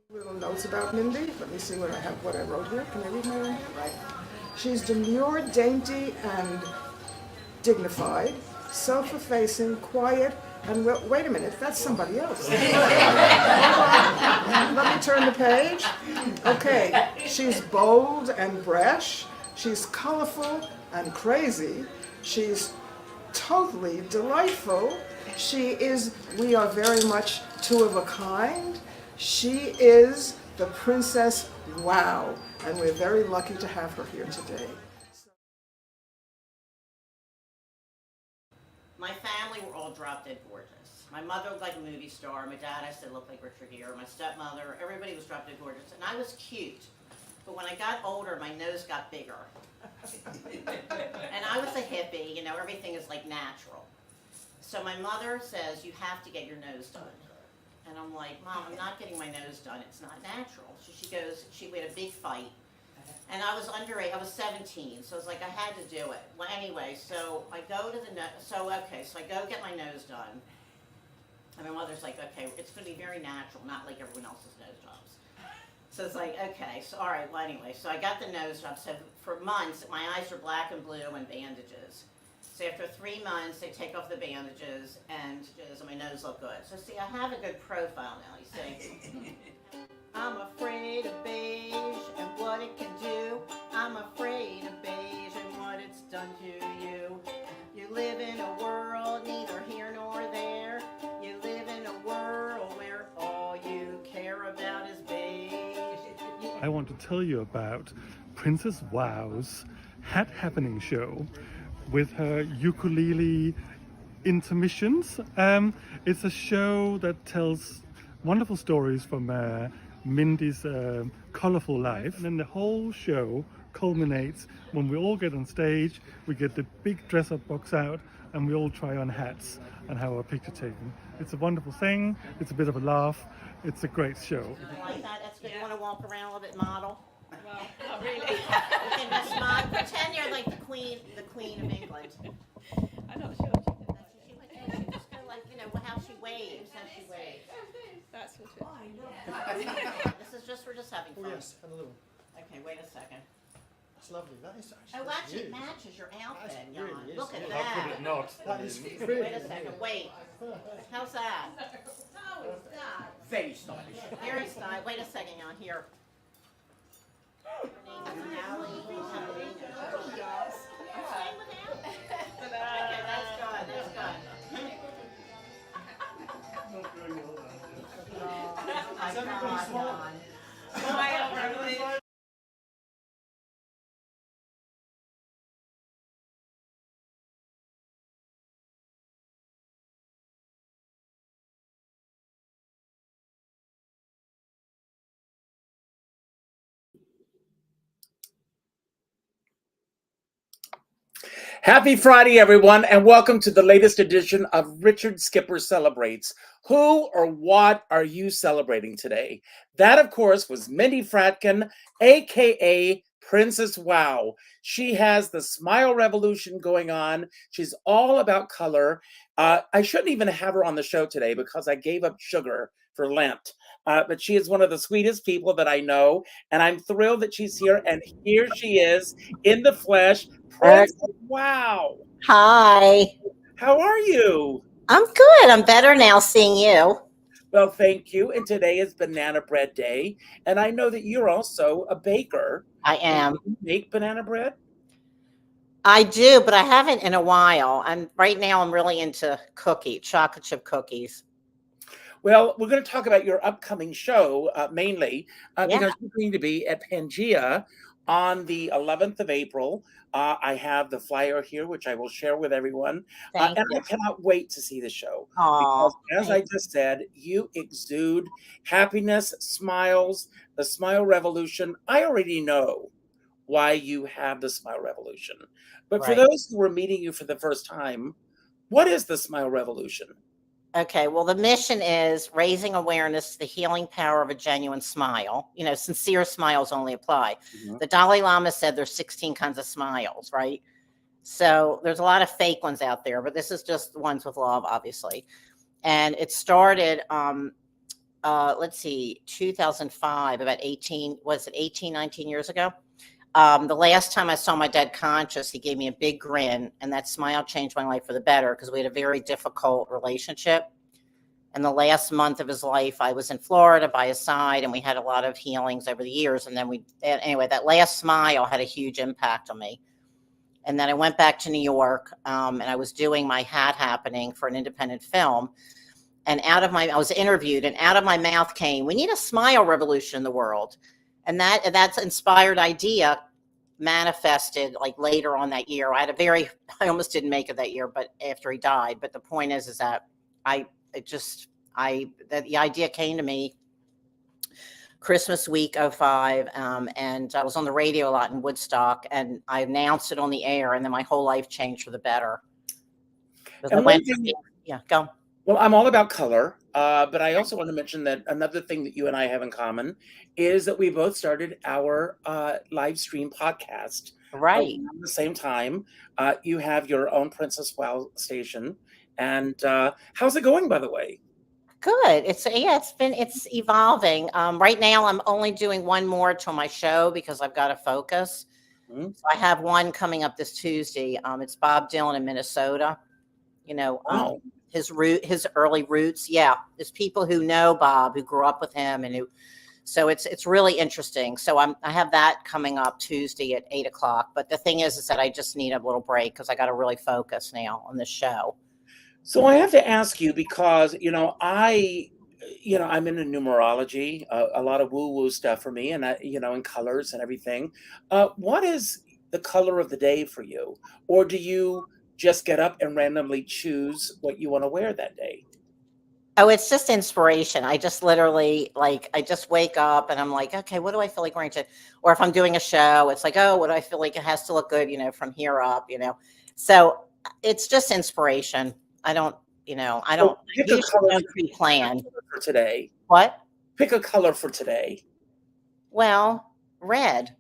Little notes about Mindy. Let me see what I wrote here. Can I read my own handwriting? She's demure, dainty, and dignified, self-effacing, quiet, and wait a minute, that's somebody else. Let me turn the page. Okay, she's bold and brash. She's colorful and crazy. She's totally delightful. We are very much two of a kind. She is the Princess Wow, and we're very lucky to have her here today. My family were all drop dead gorgeous. My mother looked like a movie star. My dad, I said, looked like Richard Gere. My stepmother, everybody was drop dead gorgeous. And I was cute. But when I got older, my nose got bigger. And I was a hippie, everything is like natural. So my mother says, you have to get your nose done. And I'm like, Mom, I'm not getting my nose done. It's not natural. So we had a big fight. And I was underage, I was 17, so it's like I had to do it. Well, anyway, so I go to so I go get my nose done. And my mother's like, okay, it's going to be very natural, not like everyone else's nose jobs. So it's like, okay, so all right, well, anyway, so I got the nose job. So for months, my eyes were black and blue and bandages. So after 3 months, they take off the bandages and my nose looked good. So see, I have a good profile now, you see. I'm afraid of beige and what it can do. I'm afraid of beige and what it's done to you. You live in a world neither here nor there. You live in a world where all you care about is beige. I want to tell you about Princess Wow's Hat Happening show with her ukulele intermissions. It's a show that tells wonderful stories from Mindy's colorful life, and then the whole show culminates when we all get on stage. We get the big dress-up box out and we all try on hats and have our picture taken. It's a wonderful thing. It's a bit of a laugh. It's a great show. You like that? That's good. You want to walk around a little bit model? Well, not really. Okay, now smile. Pretend you're like the queen of England. I'm not sure what you She just go like, how she waves, That's what it We're just having fun. Oh yes, and a little. Okay, wait a second. That's lovely. That is actually. Oh, actually, it huge. matches your outfit, That Jan. really is, Look at yeah. that. How could it not? That is Wait really. a second. Wait. How's that? Very stylish. Very stylish. Wait a second, Jan. Here. Her name is Allie. Okay, that's good. That's good. Is everybody small? Happy Friday, everyone, and welcome to the latest edition of Richard Skipper Celebrates. Who or what are you celebrating today? That, of course, was Mindy Fratkin, a.k.a. Princess Wow. She has the smile revolution going on. She's all about color. I shouldn't even have her on the show today because I gave up sugar for Lent. But she is one of the sweetest people that I know, and I'm thrilled that she's here. And here she is in the flesh. Princess Wow. Hi. How are you? I'm good. I'm better now seeing you. Well, thank you. And today is Banana Bread Day. And I know that you're also a baker. I am. Do you make banana bread? I do, but I haven't in a while. And right now I'm really into chocolate chip cookies. Well, we're going to talk about your upcoming show mainly because you're going to be at Pangea on the 11th of April. I have the flyer here, which I will share with everyone. And I cannot wait to see the show. Because, as I just said, you exude happiness, smiles, the smile revolution. I already know why you have the smile revolution. But for those who are meeting you for the first time, what is the smile revolution? Okay, well, the mission is raising awareness to the healing power of a genuine smile. Sincere smiles only apply. Mm-hmm. The Dalai Lama said there's 16 kinds of smiles, right? So there's a lot of fake ones out there, but this is just the ones with love, obviously. And it started let's see, 2005, about 18, was it 18, 19 years ago? The last time I saw my dad conscious, he gave me a big grin, and that smile changed my life for the better because we had a very difficult relationship. And the last month of his life, I was in Florida by his side, and we had a lot of healings over the years. And then anyway, that last smile had a huge impact on me. And then I went back to New York, and I was doing my hat happening for an independent film. And I was interviewed, and out of my mouth came, "We need a smile revolution in the world." And that's inspired idea manifested like later on that year. I almost didn't make it that year, but after he died. But the point is that the idea came to me Christmas week '05, and I was on the radio a lot in Woodstock, and I announced it on the air, and then my whole life changed for the better. Yeah, go. Well, I'm all about color, but I also want to mention that another thing that you and I have in common is that we both started our live stream podcast Right. around the same time. You have your own Princess Wow station, and how's it going, by the way? Good. It's evolving. Right now, I'm only doing one more till my show because I've got to focus. Mhm. So I have one coming up this Tuesday. It's Bob Dylan in Minnesota. You know, Wow. his early roots. Yeah, there's people who know Bob, who grew up with him, and so it's really interesting. So I have that coming up Tuesday at 8:00. But the thing is that I just need a little break because I got to really focus now on the show. So I have to ask you because I'm into numerology, a lot of woo-woo stuff for me, and and colors and everything. What is the color of the day for you, or do you just get up and randomly choose what you want to wear that day? Oh, it's just inspiration. I just literally I just wake up and I'm like, okay, what do I feel like wearing to? Or if I'm doing a show, it's like, oh, what do I feel like it has to look good, from here up. So it's just inspiration. I don't So pick a usually color don't pre-plan. for today. What? Pick a color for today. Well, red.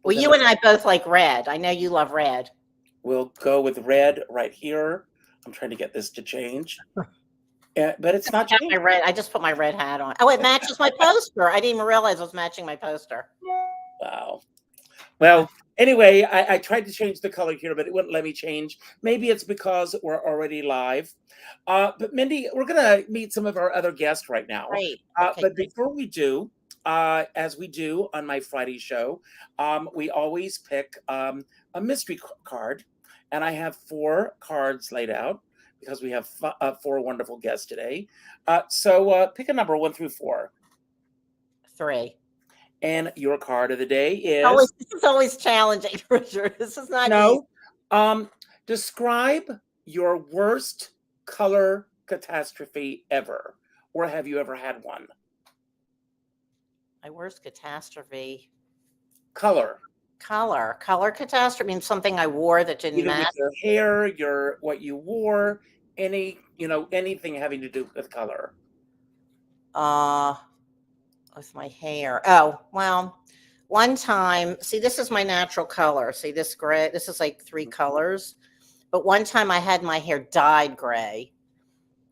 Well, Then you and I both like red. I know you love red. we'll go with red right here. I'm trying to get this to change. But it's not changing. I just put my red hat on. Oh, it matches my poster. I didn't even realize it was matching my poster. Wow. Well, anyway, I tried to change the color here, but it wouldn't let me change. Maybe it's because we're already live. But Mindy, we're going to meet some of our other guests right now. Right. Okay. But before we do, as we do on my Friday show, we always pick a mystery card. And I have 4 cards laid out because we have 4 wonderful guests today. So pick a number 1 through 4. 3. And your card of the day is... This is always challenging, Richard. This is not No. easy. Describe your worst color catastrophe ever, or have you ever had one? My worst catastrophe. Color. Color catastrophe means something I wore that didn't Either match. with your hair, what you wore, anything having to do with color. With my hair. Oh, well, one time, see, this is my natural color. See this gray, this is like 3 colors. But one time I had my hair dyed gray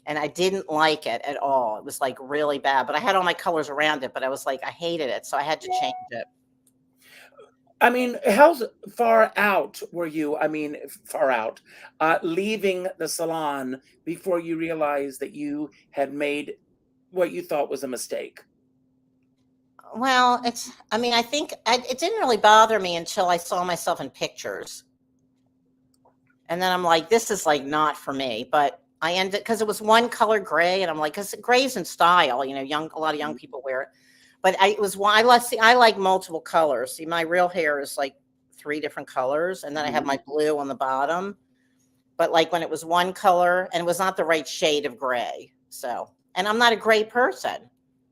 and I didn't like it at all. It was like really bad, but I had all my colors around it, but I was like, I hated it. So I had to change it. I mean, how far out were you? I mean, far out, leaving the salon before you realized that you had made what you thought was a mistake? Well, I think it didn't really bother me until I saw myself in pictures. And then I'm like, this is like not for me, but I ended, because it was one color gray. And I'm like, because gray's in style, a lot of young people wear it. But I like multiple colors. See, my real hair is like 3 different colors. And then I have my blue on the bottom. But like when it was one color and it was not the right shade of gray. So, and I'm not a gray person.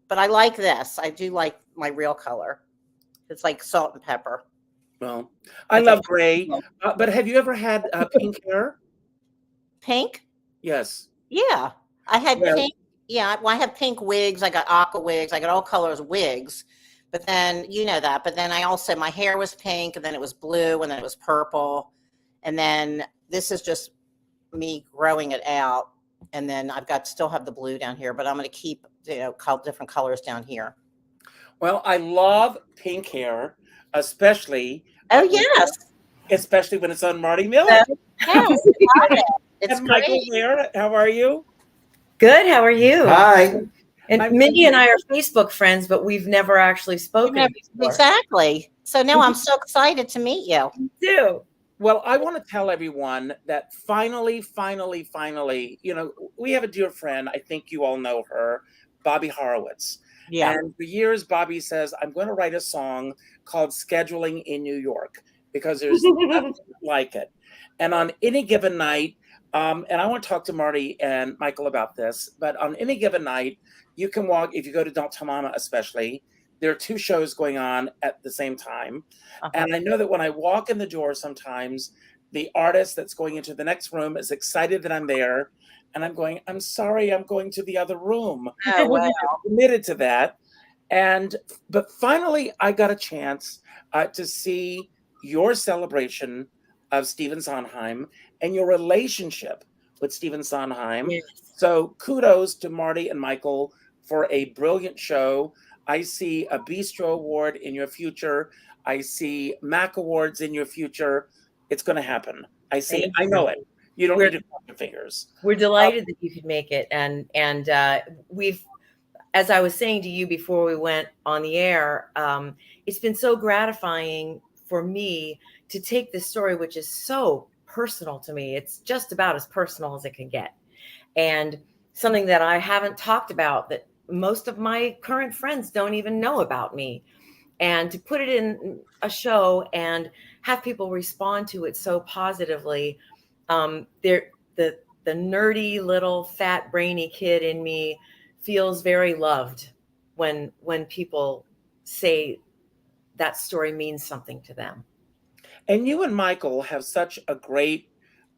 But I like this. I do like my real color. It's like salt and pepper. Well, I love gray. But have you ever had pink hair? Pink? Yes. Yeah. I had pink. Yeah. Well, I have pink wigs. I got aqua wigs. I got all colors of wigs. But then, that. But then my hair was pink, and then it was blue, and then it was purple. And then this is just me growing it out. And then still have the blue down here, but I'm going to keep different colors down here. Well, I love pink hair, especially Oh yes, especially when it's on Marty Miller. yes, I love it. It's And Michael great. there, how are you? Good. How are you? Hi. And I'm Mindy good. and I are Facebook friends, but we've never actually spoken before. Exactly. So now I'm so excited to meet you. Do. Well, I want to tell everyone that finally, we have a dear friend. I think you all know her, Bobby Horowitz. Yeah. And for years, Bobby says, I'm going to write a song called Scheduling in New York because there's nothing like it. And on any given night, and I want to talk to Marty and Michael about this, but on any given night, you can walk, if you go to Don't Tell Mama especially, there are 2 shows going on at the same time. And I know that when I walk in the door, sometimes the artist that's going into the next room is excited that I'm there. And I'm going, I'm sorry, I'm going to the other room. Oh wow. I'm committed to that. But finally, I got a chance to see your celebration of Stephen Sondheim and your relationship with Stephen Sondheim. Yes. So kudos to Marty and Michael for a brilliant show. I see a Bistro Award in your future. I see Mac Awards in your future. It's going to happen. I see it. I know it. You don't need to cross your fingers. We're delighted that you could make it, and we've, as I was saying to you before we went on the air, it's been so gratifying for me to take this story, which is so personal to me. It's just about as personal as it can get, and something that I haven't talked about, that most of my current friends don't even know about me. And to put it in a show and have people respond to it so positively, the nerdy little fat brainy kid in me feels very loved when people say that story means something to them. And you and Michael have such a great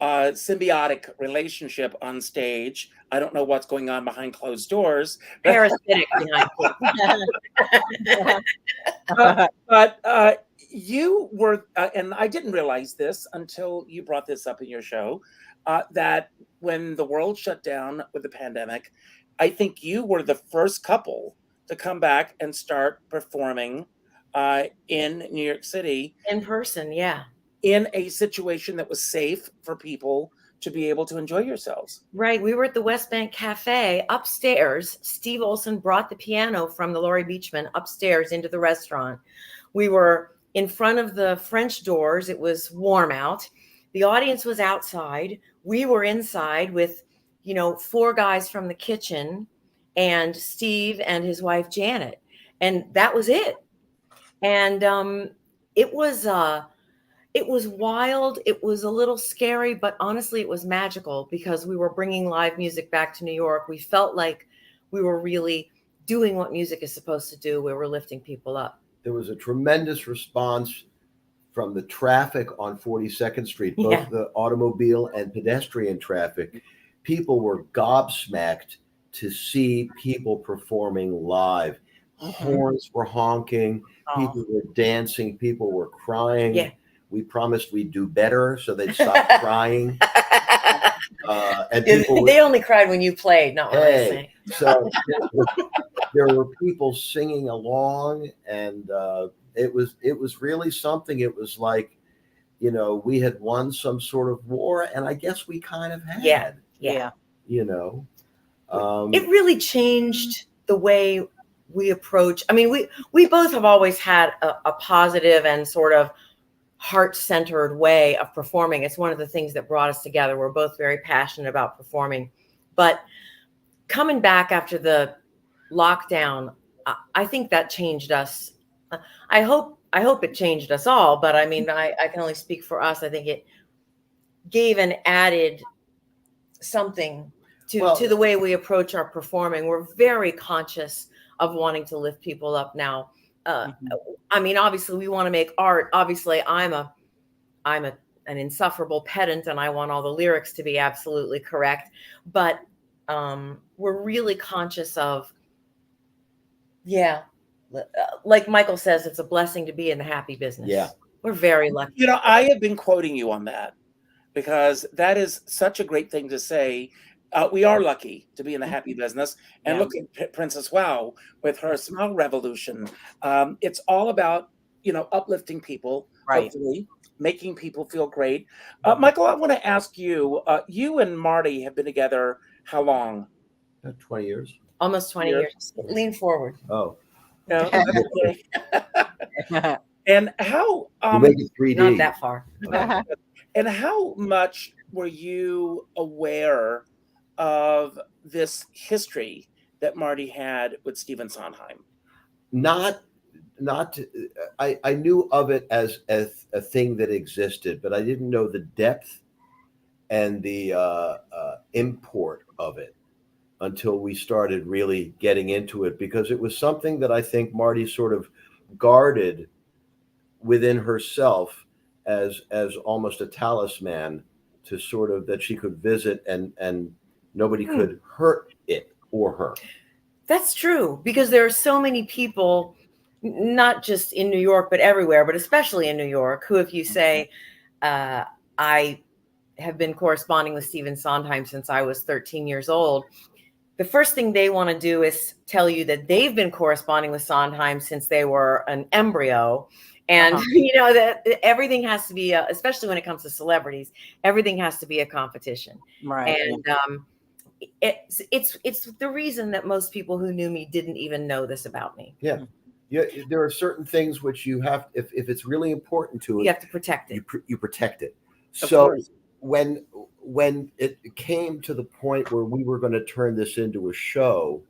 symbiotic relationship on stage. I don't know what's going on behind closed doors. Parasitic behind But you were, and I didn't realize this until you brought this up in your show, that when the world shut down with the pandemic, I think you were the first couple to come back and start performing in New York City. in person. Yeah. In a situation that was safe for people to be able to enjoy yourselves. Right. We were at the West Bank Cafe upstairs. Steve Olson brought the piano from the Laurie Beachman upstairs into the restaurant. We were in front of the French doors. It was warm out. The audience was outside. We were inside with, 4 guys from the kitchen and Steve and his wife, Janet. And that was it. And it was wild. It was a little scary, but honestly, it was magical because we were bringing live music back to New York. We felt like we were really doing what music is supposed to do. We were lifting people up. There was a tremendous response from the traffic on 42nd Street, both the automobile and pedestrian traffic. People were gobsmacked to see people performing live. Horns were honking. People were dancing. People were crying. Yeah. We promised we'd do better, so they'd stop crying. And people They only cried when you played, not when I sang. So there were people singing along, and it was really something. It was like, we had won some sort of war, and I guess we kind of had. Yeah. It It really changed the way we approach. I mean, we both have always had a positive and sort of heart-centered way of performing. It's one of the things that brought us together. We're both very passionate about performing. But coming back after the lockdown, I think that changed us. I hope it changed us all, but I mean, I can only speak for us. I think it gave an added something to the way we approach our performing. We're very conscious of wanting to lift people up now. I mean, obviously we want to make art. Obviously I'm an insufferable pedant and I want all the lyrics to be absolutely correct, but we're really conscious of, like Michael says, it's a blessing to be in the happy business. Yeah. We're very lucky. I have been quoting you on that because that is such a great thing to say. we are lucky to be in the happy business. And Yeah. look at Princess Wow with her Smile Revolution. It's all about, uplifting people, Right. hopefully, making people feel great. Michael, I want to ask you, you and Marty have been together how long? 20 years. Almost 20 Yeah. years. Lean forward. Oh, No, that's okay. And how we'll make it 3D. Not that far. and how much were you aware of this history that Marty had with Stephen Sondheim? Not I knew of it as a thing that existed, but I didn't know the depth and the import of it until we started really getting into it, because it was something that I think Marty sort of guarded within herself as almost a talisman, to sort of that she could visit and nobody could hurt it or her. That's true, because there are so many people, not just in New York, but everywhere, but especially in New York, who, if you say, I have been corresponding with Stephen Sondheim since I was 13 years old, the first thing they want to do is tell you that they've been corresponding with Sondheim since they were an embryo. And, that everything has to be, especially when it comes to celebrities, everything has to be a competition. Right. And it's the reason that most people who knew me didn't even know this about me. Yeah. Yeah, there are certain things which you have, if it's really important to it, You have to protect it. you protect it. Of So course. when it came to the point where we were going to turn this into a show,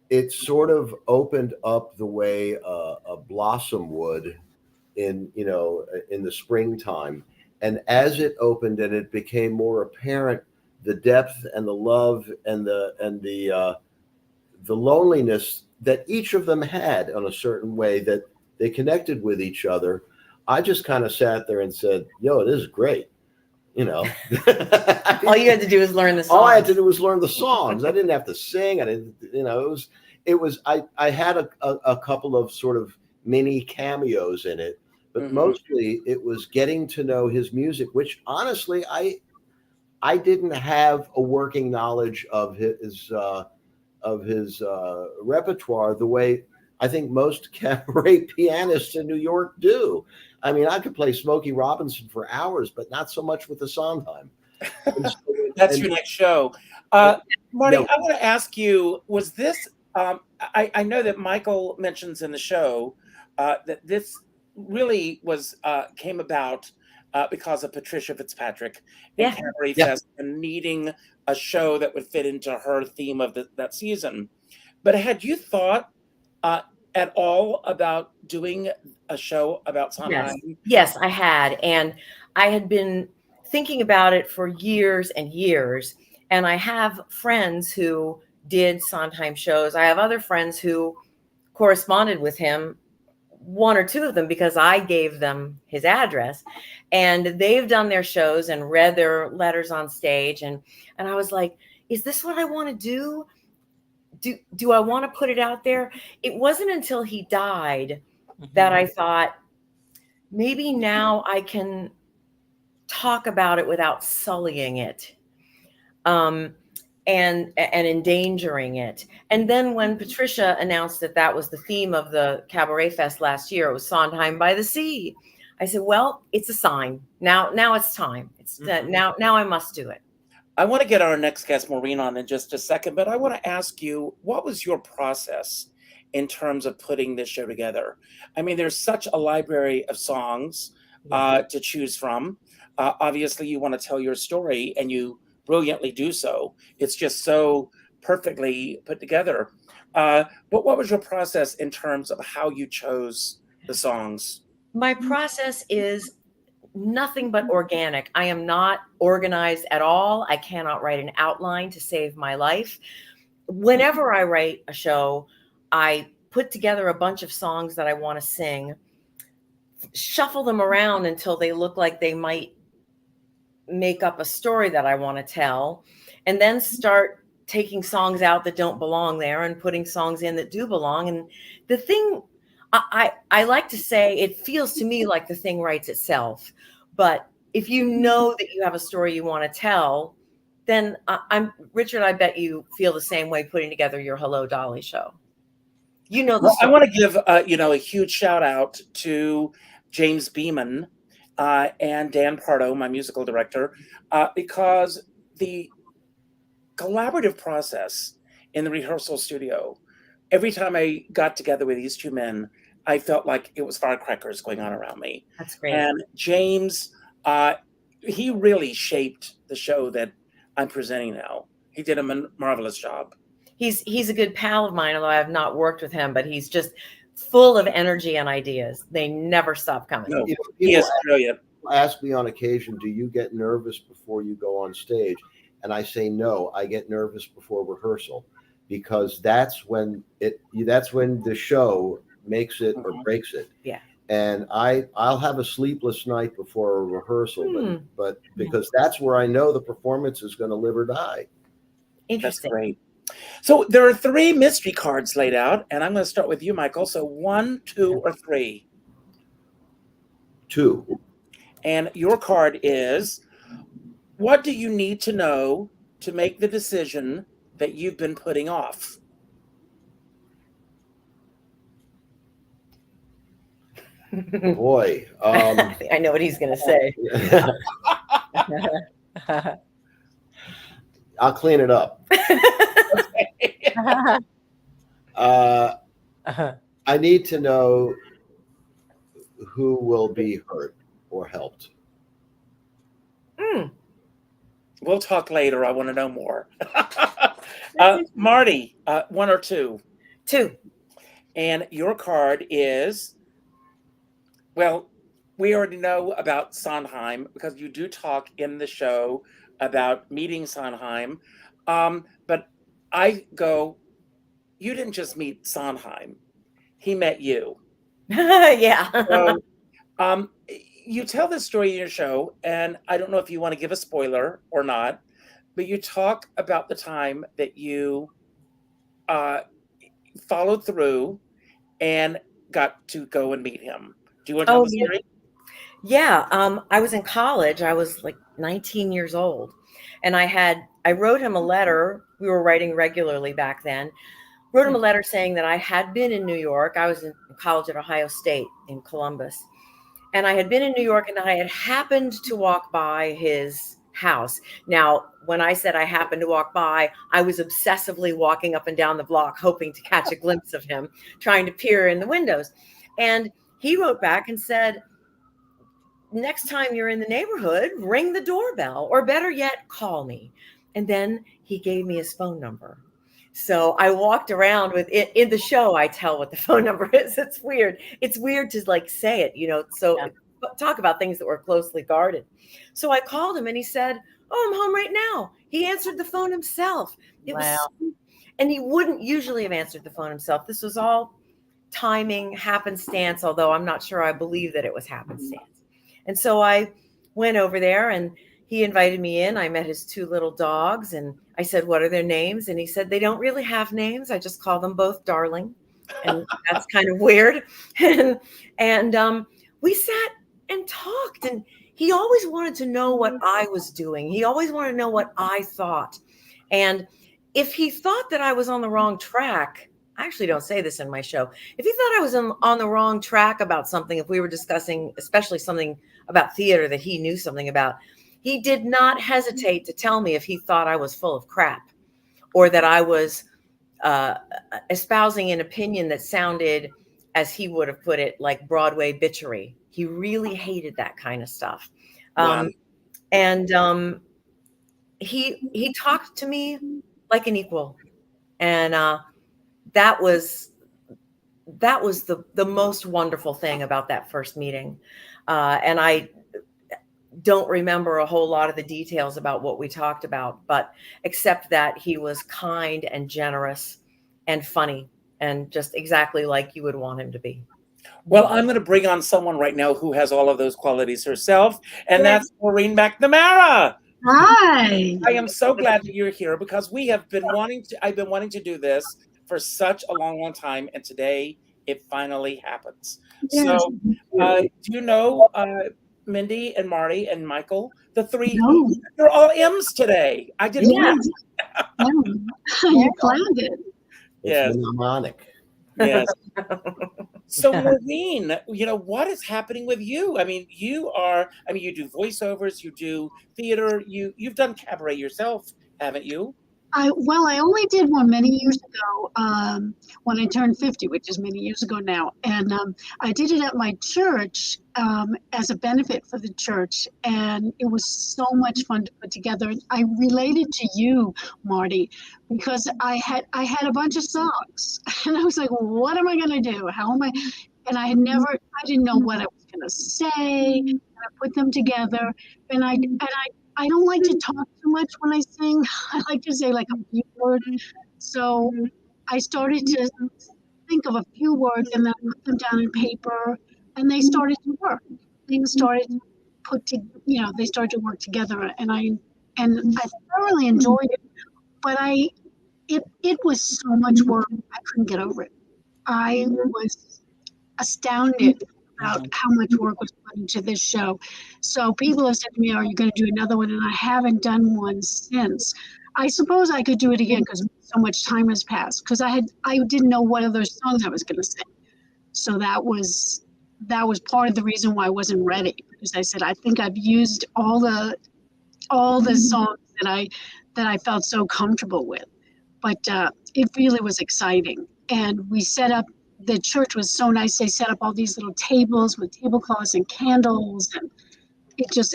it sort of opened up the way a blossom would in the springtime. And as it opened and it became more apparent, the depth and the love and the loneliness that each of them had on a certain way, that they connected with each other, I just kind of sat there and said, yo, this is great. All you had to do was learn the songs. All I had to do was learn the songs. I didn't have to sing. I didn't, I had a couple of sort of mini cameos in it, but mostly it was getting to know his music, which honestly, I didn't have a working knowledge of his repertoire the way I think most cabaret pianists in New York do. I mean, I could play Smokey Robinson for hours, but not so much with the Sondheim. That's your next show. Marty, I want to ask you, was this, I know that Michael mentions in the show that this really came about because of Patricia Fitzpatrick and Cabaret Fest and needing a show that would fit into her theme of that season. But had you thought at all about doing a show about Sondheim? Yes, I had. And I had been thinking about it for years and years. And I have friends who did Sondheim shows. I have other friends who corresponded with him, one or two of them, because I gave them his address. And they've done their shows and read their letters on stage. And I was like, is this what I want to do? Do I want to put it out there? It wasn't until he died that I thought, maybe now I can talk about it without sullying it and endangering it. And then when Patricia announced that was the theme of the Cabaret Fest last year, it was Sondheim by the Sea. I said, well, it's a sign. Now it's time. It's now I must do it. I want to get our next guest, Maureen, on in just a second, but I want to ask you, what was your process in terms of putting this show together? I mean, there's such a library of songs to choose from. Obviously, you want to tell your story, and you brilliantly do so. It's just so perfectly put together. But what was your process in terms of how you chose the songs? My process is nothing but organic. I am not organized at all. I cannot write an outline to save my life. Whenever I write a show, I put together a bunch of songs that I want to sing, shuffle them around until they look like they might make up a story that I want to tell, and then start taking songs out that don't belong there and putting songs in that do belong. And the thing I like to say, it feels to me like the thing writes itself. But if you know that you have a story you want to tell, then I'm Richard. I bet you feel the same way putting together your Hello Dolly show. You know the Well, I story. want to give a huge shout out to James Beeman and Dan Pardo, my musical director, because the collaborative process in the rehearsal studio, every time I got together with these two men, I felt like it was firecrackers going on around me. That's great. And James, he really shaped the show that I'm presenting now. He did a marvelous job. He's a good pal of mine, although I have not worked with him, but he's just full of energy and ideas. They never stop coming. No, You know, he people is brilliant. ask me on occasion, do you get nervous before you go on stage? And I say, no, I get nervous before rehearsal, because that's when the show makes it or breaks it. Yeah. And I'll have a sleepless night before a rehearsal, but because that's where I know the performance is going to live or die. Interesting. That's great. So there are 3 mystery cards laid out, and I'm going to start with you, Michael. So 1, 2, or 3? 2. And your card is, what do you need to know to make the decision that you've been putting off? Boy, I know what he's going to say. I'll clean it up. I need to know who will be hurt or helped. We'll talk later. I want to know more. Marty, 1 or 2? 2. And your card is, well, we already know about Sondheim because you do talk in the show about meeting Sondheim. But I go, you didn't just meet Sondheim. He met you. Yeah. So, you tell this story in your show, and I don't know if you want to give a spoiler or not, but you talk about the time that you followed through and got to go and meet him. Do you want to tell the story? Yeah. I was in college. I was like 19 years old, and I wrote him a letter. We were writing regularly back then. Wrote him a letter saying that I had been in New York. I was in college at Ohio State in Columbus. And I had been in New York, and I had happened to walk by his house. Now, when I said I happened to walk by, I was obsessively walking up and down the block, hoping to catch a glimpse of him, trying to peer in the windows. And he wrote back and said, next time you're in the neighborhood, ring the doorbell, or better yet, call me. And then he gave me his phone number. So I walked around with it in the show. I tell what the phone number is. It's weird. It's weird to like say it, so talk about things that were closely guarded. So I called him and he said, "Oh, I'm home right now." He answered the phone himself. And he wouldn't usually have answered the phone himself. This was all timing, happenstance, although I'm not sure I believe that it was happenstance. And so I went over there and he invited me in. I met his 2 little dogs and I said, "What are their names?" And he said, "They don't really have names. I just call them both Darling." And that's kind of weird. and we sat and talked, and he always wanted to know what I was doing. He always wanted to know what I thought. And if he thought that I was on the wrong track, I actually don't say this in my show. If he thought I was on the wrong track about something, if we were discussing, especially something about theater that he knew something about, he did not hesitate to tell me if he thought I was full of crap or that I was espousing an opinion that sounded, as he would have put it, like Broadway bitchery. He really hated that kind of stuff. Wow. And he talked to me like an equal. And that was the most wonderful thing about that first meeting. And I don't remember a whole lot of the details about what we talked about, but except that he was kind and generous and funny and just exactly like you would want him to be. Well, I'm going to bring on someone right now who has all of those qualities herself, and that's Maureen McNamara. Hi. I am so glad that you're here because I've been wanting to do this for such a long time, and today it finally happens. Yes. So, do you know Mindy and Marty and Michael, the three, No. they're all M's today. I didn't. Yeah. You planned it. It's Yes. mnemonic. Yes. So Maureen, what is happening with you? I mean, you do voiceovers, you do theater, you've done cabaret yourself, haven't you? I only did one many years ago when I turned 50, which is many years ago now. And I did it at my church as a benefit for the church. And it was so much fun to put together. I related to you, Marty, because I had a bunch of songs. And I was like, well, what am I going to do? How am I? And I didn't know what I was going to say. And I put them together. And I don't like to talk too much when I sing. I like to say like a few words. So I started to think of a few words and then put them down in paper, and they started to work. Things started they started to work together, and I thoroughly enjoyed it. But it was so much work. I couldn't get over it. I was astounded about how much work was put into this show. So people have said to me, are you going to do another one? And I haven't done one since. I suppose I could do it again because so much time has passed, because I didn't know what other songs I was going to sing. So that was part of the reason why I wasn't ready, because I said, I think I've used all the songs that I felt so comfortable with. But it really was exciting. And we set up, the church was so nice. They set up all these little tables with tablecloths and candles,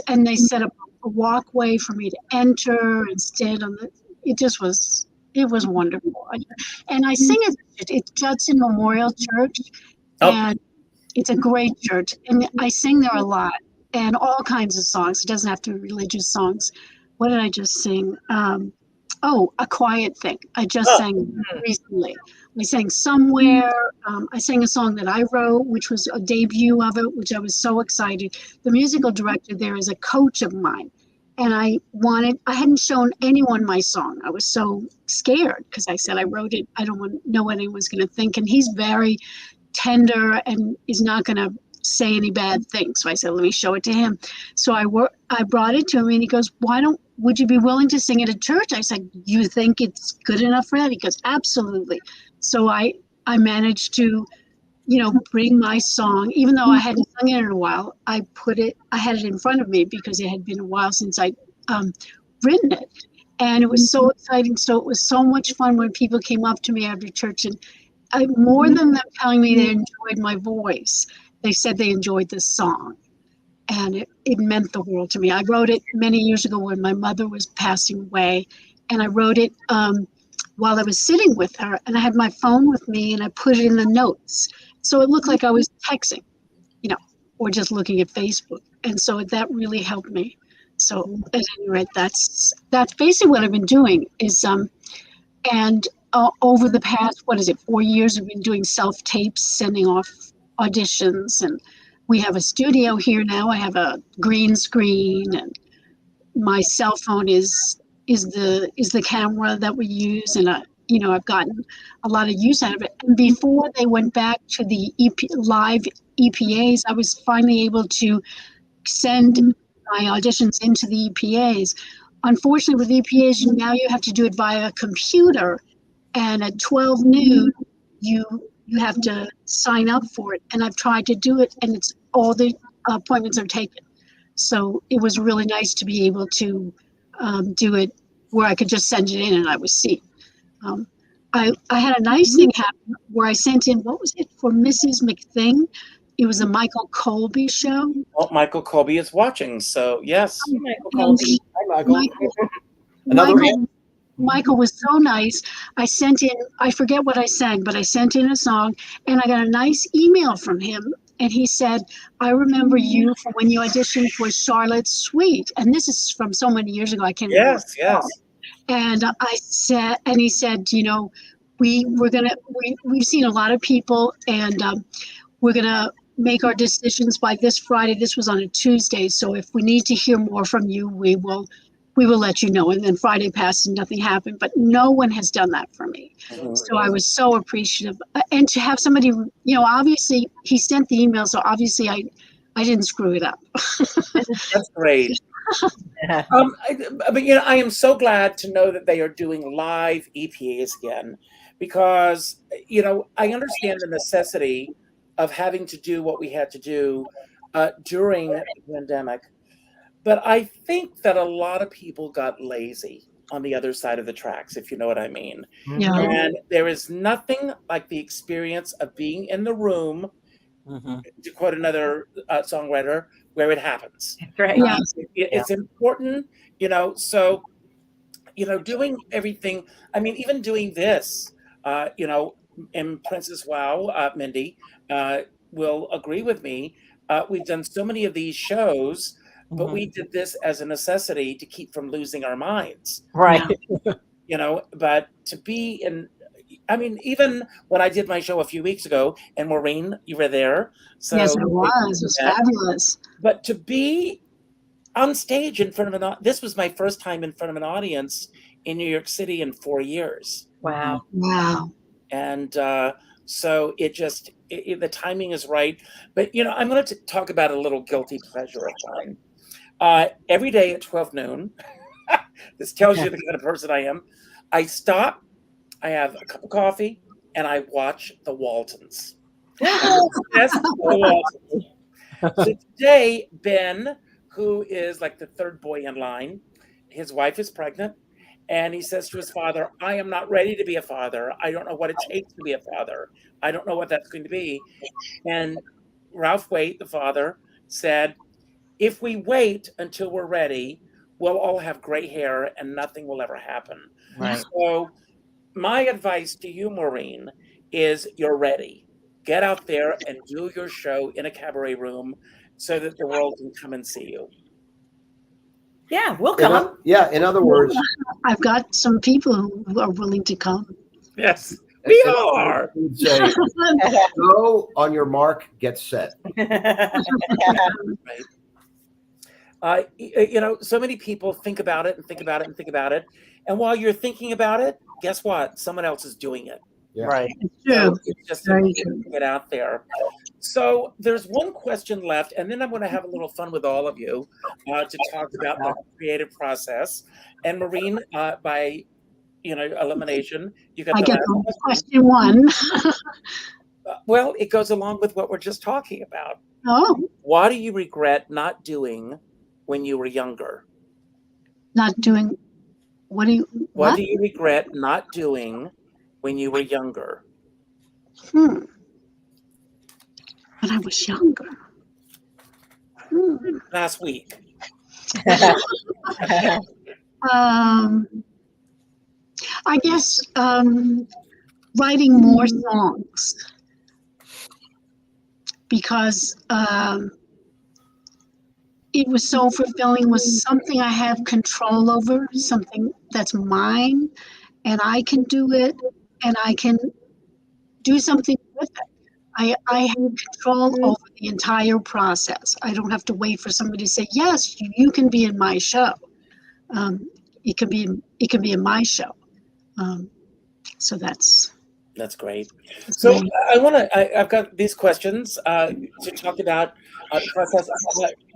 and they set up a walkway for me to enter and stand on it was wonderful. And I sing at it's Judson Memorial Church, and it's a great church. And I sing there a lot, and all kinds of songs. It doesn't have to be religious songs. What did I just sing? A Quiet Thing. I just sang recently. I sang Somewhere. I sang a song that I wrote, which was a debut of it, which I was so excited. The musical director there is a coach of mine. And I hadn't shown anyone my song. I was so scared because I said I wrote it. I don't want to know what anyone's going to think. And he's very tender and is not going to say any bad things. So I said, let me show it to him. So I brought it to him, and he goes, would you be willing to sing it at church? I said, you think it's good enough for that? He goes, absolutely. So I managed to, bring my song, even though I hadn't sung it in a while. I had it in front of me because it had been a while since I'd written it. And it was so exciting. So it was so much fun when people came up to me after church, and more than them telling me they enjoyed my voice, they said they enjoyed the song. And it meant the world to me. I wrote it many years ago when my mother was passing away, and I wrote it while I was sitting with her, and I had my phone with me, and I put it in the notes. So it looked like I was texting, or just looking at Facebook. And so that really helped me. So at any rate, that's basically what I've been doing is, over the past, 4 years, I've been doing self-tapes, sending off auditions, and we have a studio here now. I have a green screen, and my cell phone is the camera that we use, and I've gotten a lot of use out of it. And before they went back to the live EPAs, I was finally able to send my auditions into the EPAs. Unfortunately, with EPAs, now you have to do it via a computer, and at 12 noon, you have to sign up for it. And I've tried to do it, and it's all the appointments are taken. So it was really nice to be able to do it where I could just send it in and I was seen. I had a nice thing happen where I sent in, what was it, for Mrs. McThing? It was a Michael Colby show. Well, Michael Colby is watching, so yes. Michael Colby. Hi, Michael. Michael was so nice. I sent in, I forget what I sang, but I sent in a song, and I got a nice email from him. And he said, I remember you from when you auditioned for Charlotte's Suite. And this is from so many years ago, I can't remember. Yes. And he said, we've seen a lot of people, and we're going to make our decisions by this Friday. This was on a Tuesday. So if we need to hear more from you, we will let you know. And then Friday passed and nothing happened, but no one has done that for me. Mm-hmm. So I was so appreciative. And to have somebody, obviously he sent the email. So obviously I didn't screw it up. That's great. But I am so glad to know that they are doing live EPAs again, because I understand the necessity of having to do what we had to do during the pandemic, but I think that a lot of people got lazy on the other side of the tracks, if you know what I mean. Yeah. And there is nothing like the experience of being in the room, to quote another songwriter, where it happens. Right. Yeah. It's important, so, doing everything. I mean, even doing this, in Princess Wow, Mindy will agree with me. We've done so many of these shows, but we did this as a necessity to keep from losing our minds. Right. But to be in, I mean, even when I did my show a few weeks ago, and Maureen, you were there. So Yes, it was. It was fabulous. But to be on stage in front of this was my first time in front of an audience in New York City in 4 years. Wow. Wow. And so the timing is right. But, I'm going to talk about a little guilty pleasure of mine. Every day at 12 noon, this tells you the kind of person I am. I stop, I have a cup of coffee, and I watch the Waltons. Yes, the Waltons. So today, Ben, who is like the third boy in line, his wife is pregnant, and he says to his father, I am not ready to be a father. I don't know what it takes to be a father. I don't know what that's going to be. And Ralph Waite, the father, said, if we wait until we're ready, we'll all have gray hair and nothing will ever happen. Right. So my advice to you, Maureen, is you're ready. Get out there and do your show in a cabaret room so that the world can come and see you. Yeah, we'll come. In other words, I've got some people who are willing to come. Yes, we are. you'd say, go on your mark, get set. So many people think about it and think about it and think about it. And while you're thinking about it, guess what? Someone else is doing it. Yeah. Right. So it's just Very important to get out there. So there's one question left, and then I'm going to have a little fun with all of you to talk about the creative process. And Maureen, by elimination, you got I the get last question one. Well, it goes along with what we're just talking about. Oh, What do you regret not doing when you were younger? not doing. What do you? What do you regret not doing when you were younger? When I was younger. Last week. I guess writing more songs, because it was so fulfilling, was something I have control over, something that's mine, and I can do it, and I can do something with it. I have control over the entire process. I don't have to wait for somebody to say, yes, you can be in my show. It can be in my show. So that's great. So I've got these questions to talk about the process.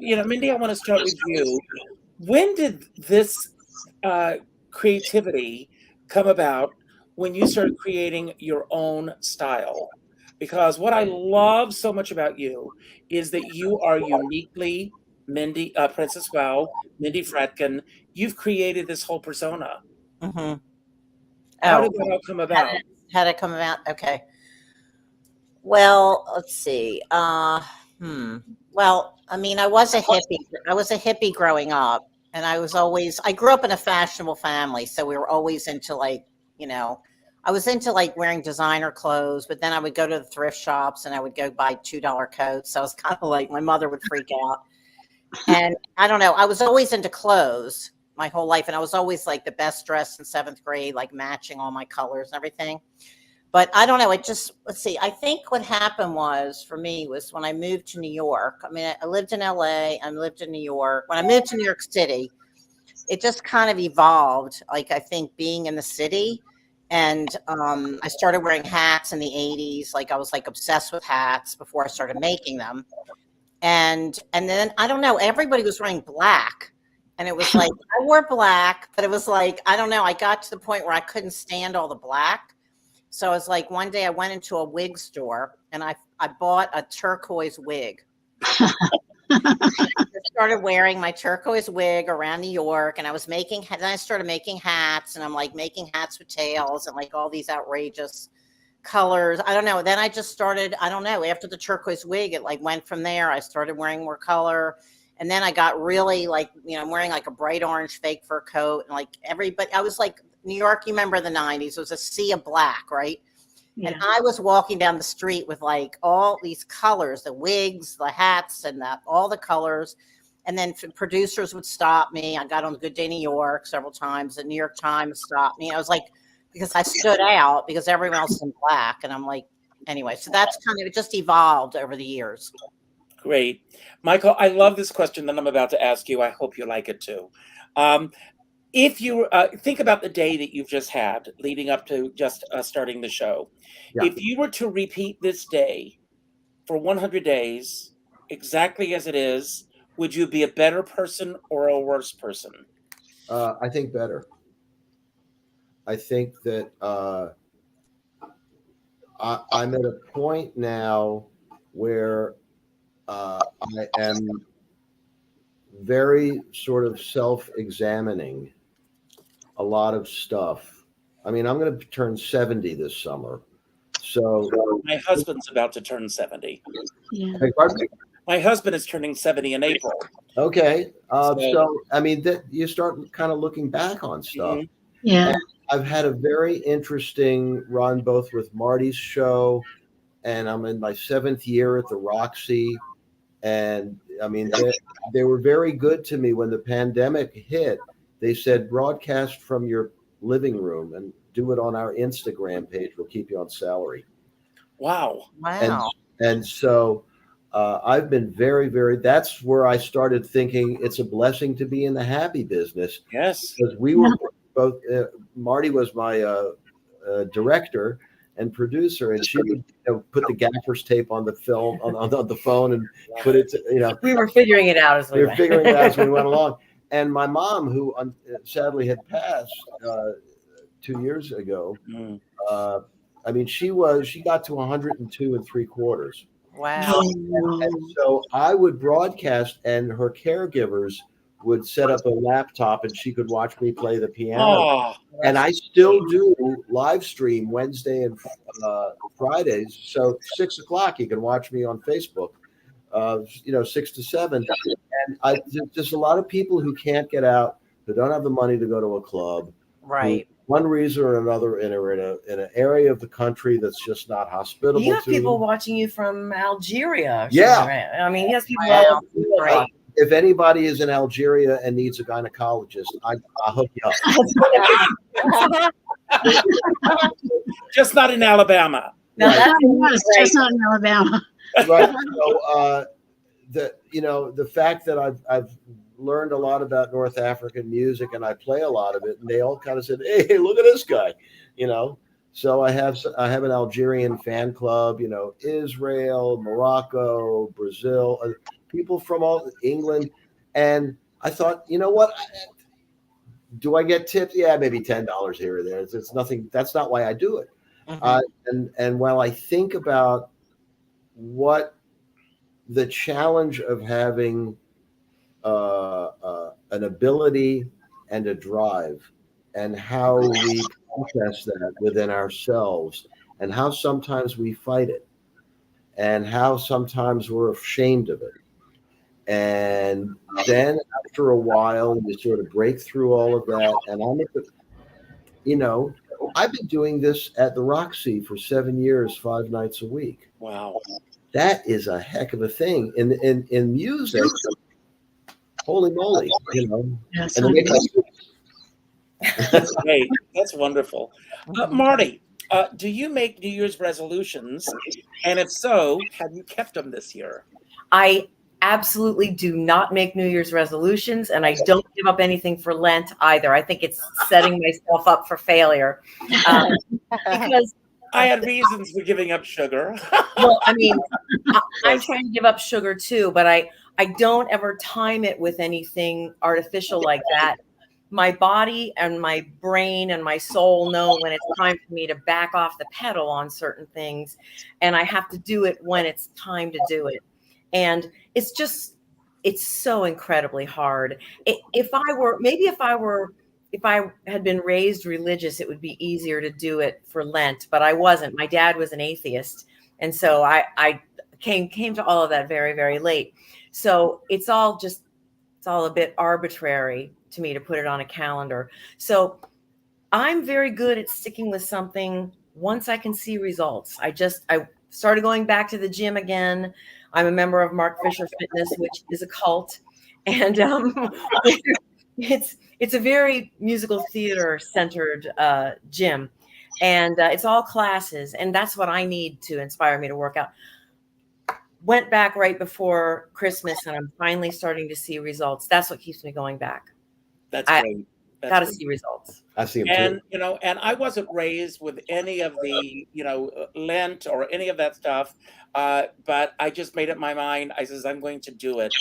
Mindy, I want to start with you. When did this creativity come about when you started creating your own style? Because what I love so much about you is that you are uniquely Mindy, Princess Wow, Mindy Fratkin. You've created this whole persona. Mm-hmm. How did that all come about? How did it come about? Okay. Well, let's see. Well, I mean, I was a hippie. I was a hippie growing up, and I grew up in a fashionable family, so we were always into I was into wearing designer clothes, but then I would go to the thrift shops and I would go buy $2 coats. So I was kind of my mother would freak out. And I don't know, I was always into clothes my whole life. And I was always the best dressed in 7th grade, matching all my colors and everything. But I don't know. Let's see. I think what happened for me was when I moved to New York. I mean, I lived in LA, I lived in New York. When I moved to New York City, it just kind of evolved. I think being in the city, and I started wearing hats in the 80s. I was obsessed with hats before I started making them. And then I don't know, everybody was wearing black. And it was like I wore black, but it was like, I don't know, I got to the point where I couldn't stand all the black. So I was like, one day I went into a wig store and I bought a turquoise wig. I started wearing my turquoise wig around New York, and I was making, then I started making hats, and I'm like making hats with tails and like all these outrageous colors. I don't know. Then I just started, I don't know, after the turquoise wig, it like went from there. I started wearing more color. And then I got really like, I'm wearing like a bright orange fake fur coat and like everybody, I was like, New York, you remember the 90s, it was a sea of black, right? Yeah. And I was walking down the street with like all these colors, the wigs, the hats, and all the colors. And then producers would stop me. I got on Good Day New York several times. The New York Times stopped me. I was like, because I stood out because everyone else is in black. And I'm like, anyway, so that's kind of, it just evolved over the years. Great. Michael, I love this question that I'm about to ask you. I hope you like it too. If you think about the day that you've just had leading up to just starting the show, if you were to repeat this day for 100 days, exactly as it is, would you be a better person or a worse person? I think better. I think that I'm at a point now where I am very sort of self-examining a lot of stuff. I mean, I'm going to turn 70 this summer. So my husband's about to turn 70. Yeah. My husband is turning 70 in April. Okay. So I mean, that you start kind of looking back on stuff. Mm-hmm. Yeah. And I've had a very interesting run, both with Marty's show, and I'm in my 7th year at the Roxy. And I mean, they were very good to me when the pandemic hit. They said, broadcast from your living room and do it on our Instagram page. We'll keep you on salary. Wow. And so I've been very, very, that's where I started thinking it's a blessing to be in the happy business. Yes. Because we were both, Marty was my director and producer, and she would put the gaffer's tape on the film on the phone and put it to, we were figuring it out as we went. As we went along. And my mom, who sadly had passed 2 years ago, I mean, she got to 102 3/4. Wow. And so I would broadcast, and her caregivers would set up a laptop, and she could watch me play the piano. Oh, and I still do live stream Wednesday and Fridays. So 6 o'clock, you can watch me on Facebook, 6 to 7. And there's a lot of people who can't get out, who don't have the money to go to a club. Right. One reason or another, in an area of the country that's just not hospitable. You have people watching you from Algeria. Yeah. I mean, he has people. Right. If anybody is in Algeria and needs a gynecologist, I'll hook you up. Just not in Alabama. No, right. Just not in Alabama. Right. So the fact that I've learned a lot about North African music, and I play a lot of it, and they all kind of said, "Hey, look at this guy," So I have an Algerian fan club, Israel, Morocco, Brazil, people from all England, and I thought, you know what? Do I get tips? Yeah, maybe $10 here or there. It's nothing. That's not why I do it. Mm-hmm. And while I think about what the challenge of having an ability and a drive, and how we process that within ourselves, and how sometimes we fight it, and how sometimes we're ashamed of it. And then after a while, you sort of break through all of that. And I've been doing this at the Roxy for 7 years, 5 nights a week. Wow. That is a heck of a thing. In music, holy moly, Yes, That's great. That's wonderful. Marty, do you make New Year's resolutions? And if so, have you kept them this year? I absolutely do not make New Year's resolutions, and I don't give up anything for Lent either. I think it's setting myself up for failure. Because I had reasons for giving up sugar. Well, I mean, I'm trying to give up sugar too, but I don't ever time it with anything artificial like that. My body and my brain and my soul know when it's time for me to back off the pedal on certain things, and I have to do it when it's time to do it. And it's so incredibly hard. If I had been raised religious, it would be easier to do it for Lent, but I wasn't. My dad was an atheist, and so I came to all of that very, very late. So it's all a bit arbitrary to me to put it on a calendar. So I'm very good at sticking with something once I can see results. I started going back to the gym again. I'm a member of Mark Fisher Fitness, which is a cult, and it's a very musical theater centered gym, and it's all classes, and that's what I need to inspire me to work out. Went back right before Christmas, and I'm finally starting to see results. That's what keeps me going back. That's great. Got to see results. I see him And too. and I wasn't raised with any of the Lent or any of that stuff, but I just made up my mind. I says I'm going to do it,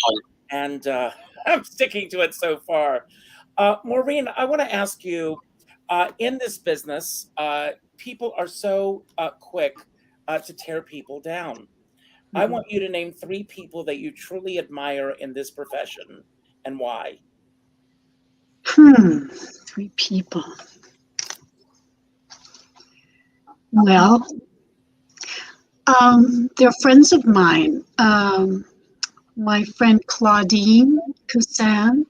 and I'm sticking to it so far. Maureen, I want to ask you, in this business, people are so quick to tear people down. I want you to name 3 people that you truly admire in this profession and why. 3 people. Well, they're friends of mine. My friend Claudine Cousin,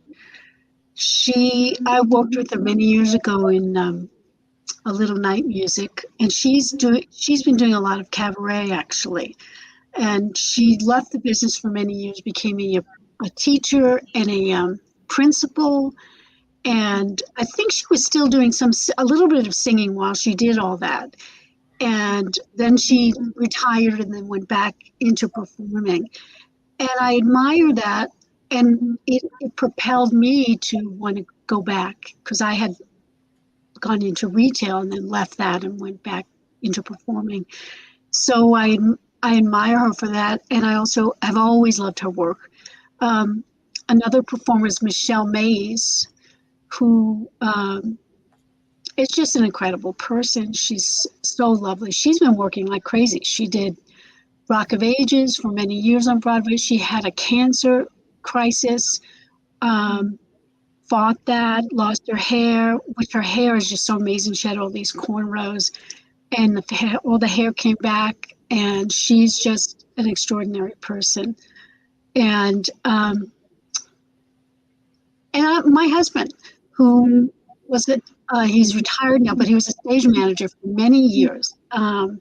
I worked with her many years ago in a little night music, and she's been doing a lot of cabaret actually. And she left the business for many years, became a teacher and a principal. And I think she was still doing a little bit of singing while she did all that. And then she retired and then went back into performing. And I admire that. And it propelled me to want to go back, because I had gone into retail and then left that and went back into performing. So I admire her for that. And I also have always loved her work. Another performer is Michelle Mays, who is just an incredible person. She's so lovely. She's been working like crazy. She did Rock of Ages for many years on Broadway. She had a cancer crisis, fought that, lost her hair, which her hair is just so amazing. She had all these cornrows, and all the hair came back, and she's just an extraordinary person. And my husband, who was he's retired now, but he was a stage manager for many years. And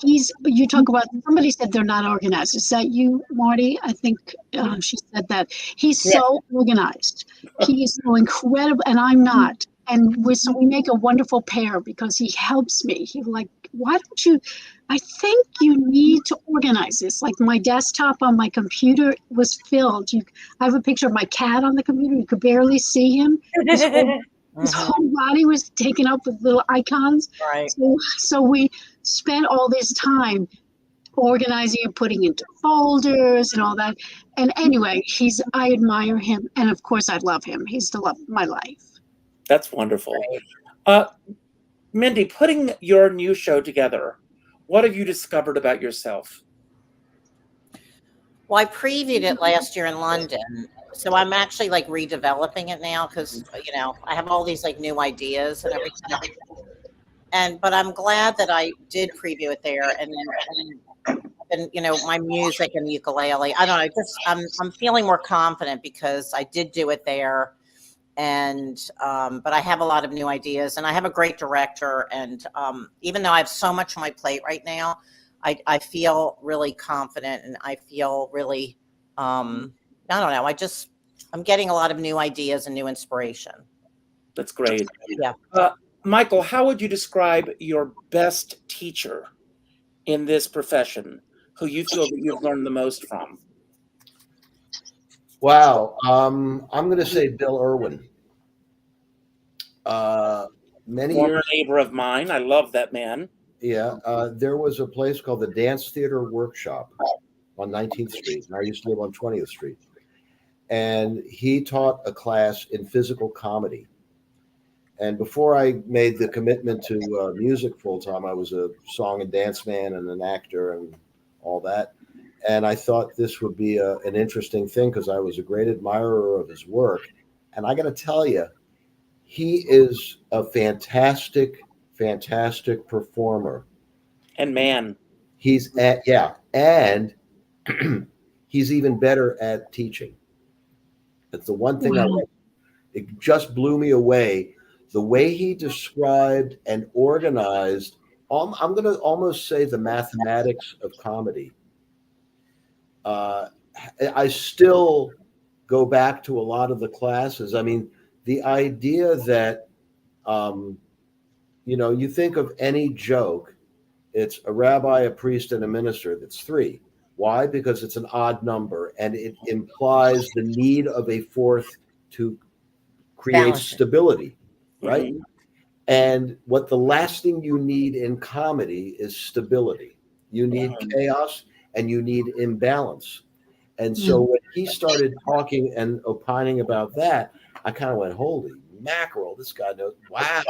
you talk about, somebody said they're not organized. Is that you, Marty? I think she said that. He's so organized. He is so incredible, and I'm not. And so we make a wonderful pair because he helps me. He's like, why don't you, I think you need to organize this. Like my desktop on my computer was filled. I have a picture of my cat on the computer. You could barely see him. His whole body was taken up with little icons. Right. So we spent all this time organizing and putting into folders and all that. And anyway, I admire him. And of course I love him. He's the love of my life. That's wonderful. Mindy, putting your new show together, what have you discovered about yourself? Well, I previewed it last year in London, so I'm actually like redeveloping it now because I have all these like new ideas and everything. But I'm glad that I did preview it there, and my music and ukulele. I don't know. I'm feeling more confident because I did do it there, and but I have a lot of new ideas, and I have a great director. And even though I have so much on my plate right now, I feel really confident, and I feel really, I don't know. I'm getting a lot of new ideas and new inspiration. That's great. Yeah. Michael, how would you describe your best teacher in this profession, who you feel that you've learned the most from? Wow. I'm going to say Bill Irwin. many Former years. neighbor of mine. I love that man. Yeah, there was a place called the Dance Theater Workshop on 19th Street, and I used to live on 20th Street. And he taught a class in physical comedy. And before I made the commitment to music full time, I was a song and dance man and an actor and all that. And I thought this would be an interesting thing because I was a great admirer of his work. And I got to tell you, he is a fantastic, fantastic performer. And man, He's at, yeah, and he's even better at teaching. That's the one thing Wow. it just blew me away. The way he described and organized, I'm going to almost say the mathematics of comedy. I still go back to a lot of the classes. I mean, the idea that, you think of any joke, it's a rabbi, a priest, and a minister. That's three. Why? Because it's an odd number and it implies the need of a fourth to create Balance it. stability, right? Mhm. And what the last thing you need in comedy is stability. You need chaos and you need imbalance. And so when he started talking and opining about that, I kind of went, "Holy mackerel! This guy knows." Wow!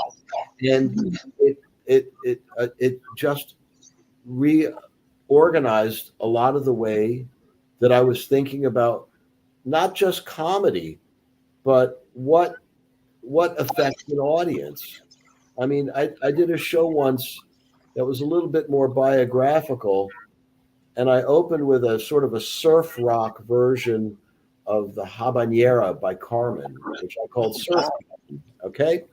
And it just reorganized a lot of the way that I was thinking about not just comedy, but what affects an audience. I mean, I did a show once that was a little bit more biographical, and I opened with a sort of a surf rock version of the Habanera by Carmen, which I called Surf. Okay,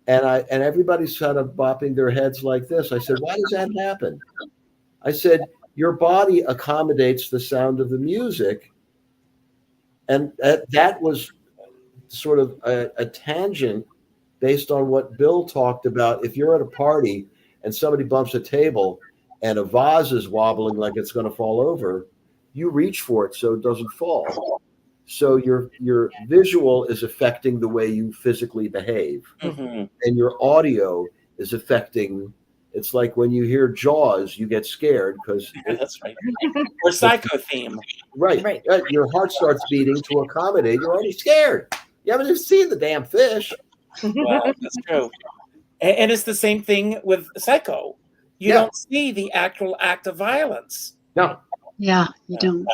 and everybody started bopping their heads like this. I said, "Why does that happen?" I said, "Your body accommodates the sound of the music," and that was sort of a tangent based on what Bill talked about. If you're at a party and somebody bumps a table and a vase is wobbling like it's going to fall over, you reach for it so it doesn't fall. So your visual is affecting the way you physically behave, Mhm. and your audio is affecting. It's like when you hear Jaws, you get scared because That's right. Or Psycho theme. right, your heart starts beating to accommodate. You're already scared. You haven't even seen the damn fish. Well, that's true. And it's the same thing with Psycho. You Yeah. don't see the actual act of violence. No. Yeah, you don't.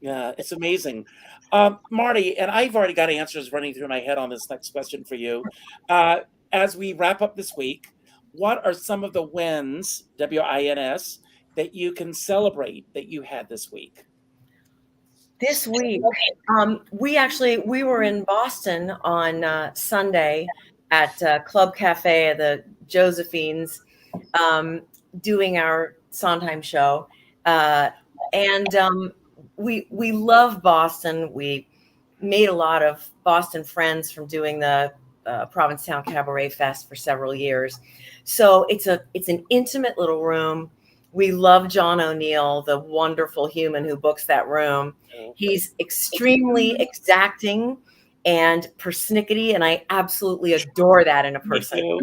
Yeah, it's amazing. Marty, and I've already got answers running through my head on this next question for you. As we wrap up this week, what are some of the wins, WINS, that you can celebrate that you had this week? This week, we were in Boston on Sunday at Club Cafe at the Josephines, doing our Sondheim show, and we love Boston. We made a lot of Boston friends from doing the Provincetown Cabaret Fest for several years. So it's an intimate little room. We love John O'Neill, the wonderful human who books that room. He's extremely exacting and persnickety, and I absolutely adore that in a person.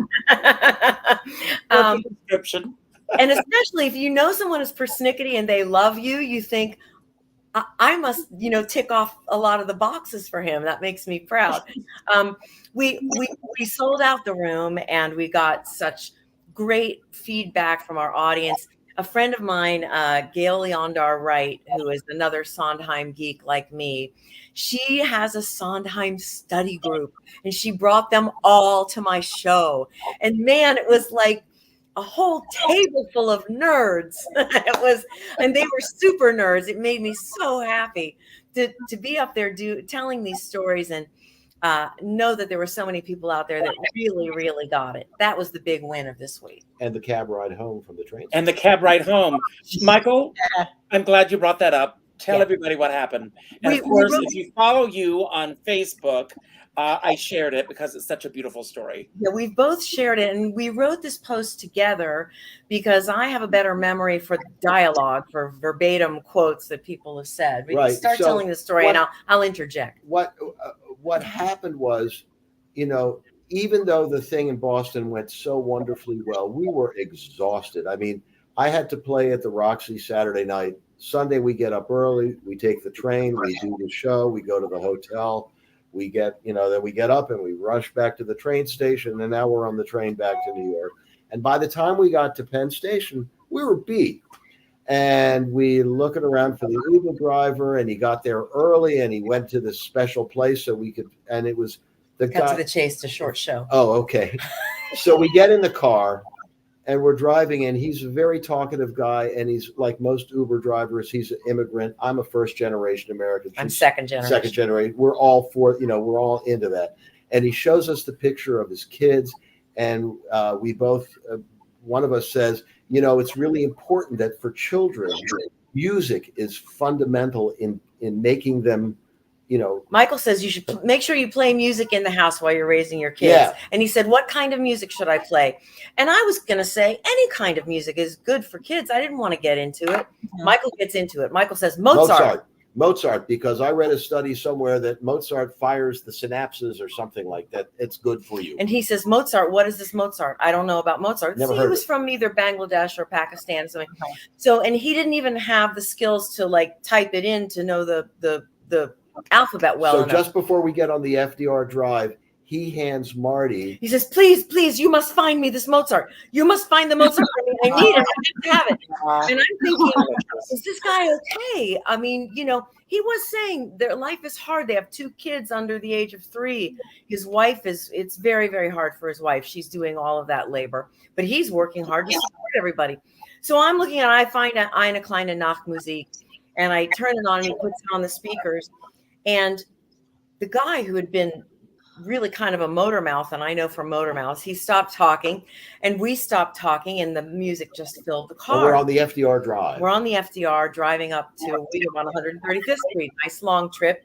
Description. And especially if you know someone is persnickety and they love you, you think, I must, tick off a lot of the boxes for him. That makes me proud. We sold out the room, and we got such great feedback from our audience. A friend of mine, Gail Leondar Wright, who is another Sondheim geek like me, she has a Sondheim study group, and she brought them all to my show. And man, it was like a whole table full of nerds. And they were super nerds. It made me so happy to be up there telling these stories and know that there were so many people out there that really, really got it. That was the big win of this week. And the cab ride home from the train. And the cab ride home. Michael, I'm glad you brought that up. Tell everybody what happened. And of course, if you follow you on Facebook, I shared it because it's such a beautiful story. Yeah, we've both shared it, and we wrote this post together because I have a better memory for dialogue, for verbatim quotes that people have said. But Right. start telling the story, and I'll interject. What happened was, even though the thing in Boston went so wonderfully well, we were exhausted. I mean, I had to play at the Roxy Saturday night. Sunday, we get up early, we take the train, we do the show, we go to the hotel, we get, then we get up and we rush back to the train station, and now we're on the train back to New York. And by the time we got to Penn Station, we were beat. And we looking around for the Uber driver, and he got there early, and he went to this special place so we could, and it was the Cut guy. to the chase, the short show. Oh, okay. So we get in the car and we're driving, and he's a very talkative guy, and he's like most Uber drivers, he's an immigrant. I'm a first generation American. I'm second generation. Second generation. We're all we're all into that. And he shows us the picture of his kids, and we both, one of us says, it's really important that for children, music is fundamental in making them, Michael says you should make sure you play music in the house while you're raising your kids. Yeah. And he said, what kind of music should I play? And I was going to say any kind of music is good for kids. I didn't want to get into it. Michael gets into it. Michael says Mozart, because I read a study somewhere that Mozart fires the synapses or something like that. It's good for you. And he says, Mozart, what is this Mozart? I don't know about Mozart. Never See, heard he was from either Bangladesh or Pakistan or something. So, and he didn't even have the skills to like type it in to know the alphabet well so enough. Just before we get on the FDR drive, he hands Marty. He says, please, you must find me this Mozart. You must find the Mozart. I need it. I didn't have it. And I'm thinking, is this guy okay? I mean, he was saying their life is hard. They have 2 kids under the age of 3. His wife it's very, very hard for his wife. She's doing all of that labor, but he's working hard to support everybody. So I'm looking at, I find Eine kleine Nachtmusik, and I turn it on, and he puts it on the speakers. And the guy who had been really kind of a motor mouth, and I know from motor mouths, he stopped talking, and we stopped talking, and the music just filled the car. And we're on the FDR drive. We're on the FDR driving up to, we live on 135th Street, nice long trip.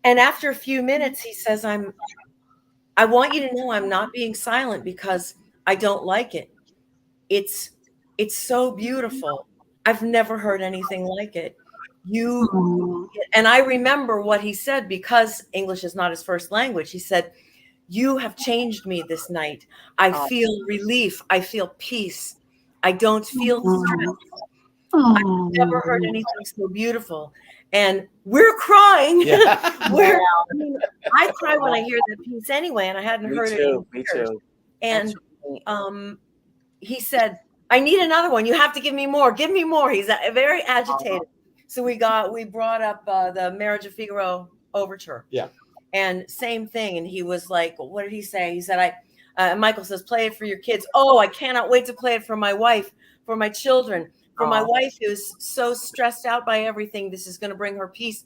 And after a few minutes, he says, I want you to know I'm not being silent because I don't like it. It's so beautiful. I've never heard anything like it. And I remember what he said, because English is not his first language. He said, you have changed me this night. I feel relief. I feel peace. I don't feel stress. I've never heard anything so beautiful. And we're crying. Yeah. I cry when I hear that piece anyway, and I hadn't heard it. Me too. And he said, I need another one. You have to give me more. Give me more. He's very agitated. So we brought up the Marriage of Figaro overture. Yeah. And same thing. And he was like, what did he say? He said, Michael says, play it for your kids. Oh, I cannot wait to play it for my wife, for my children, for my wife who's so stressed out by everything. This is going to bring her peace.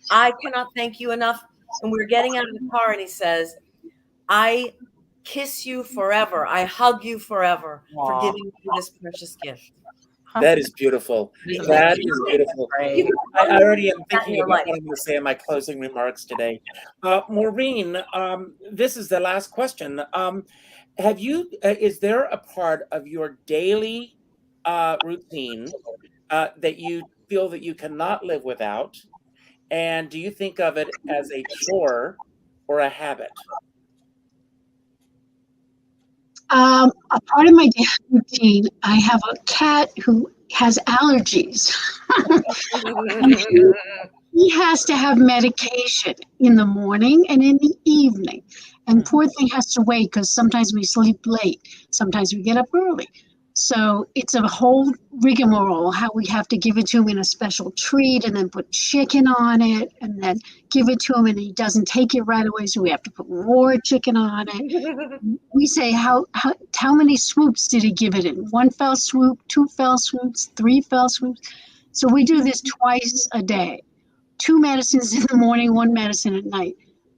I cannot thank you enough. And we were getting out of the car, and he says, I kiss you forever. I hug you forever for giving me this precious gift. That is beautiful. That is beautiful. I already am thinking about what I'm going to say in my closing remarks today. Maureen, this is the last question. Is there a part of your daily routine that you feel that you cannot live without? And do you think of it as a chore or a habit? A part of my daily routine, I have a cat who has allergies. He has to have medication in the morning and in the evening. And poor thing has to wait because sometimes we sleep late. Sometimes we get up early. So it's a whole rigmarole how we have to give it to him in a special treat and then put chicken on it and then give it to him, and he doesn't take it right away. So we have to put more chicken on it. We say, how many swoops did he give it in? 1 fell swoop, 2 fell swoops, 3 fell swoops. So we do this twice a day. 2 medicines in the morning, 1 medicine at night.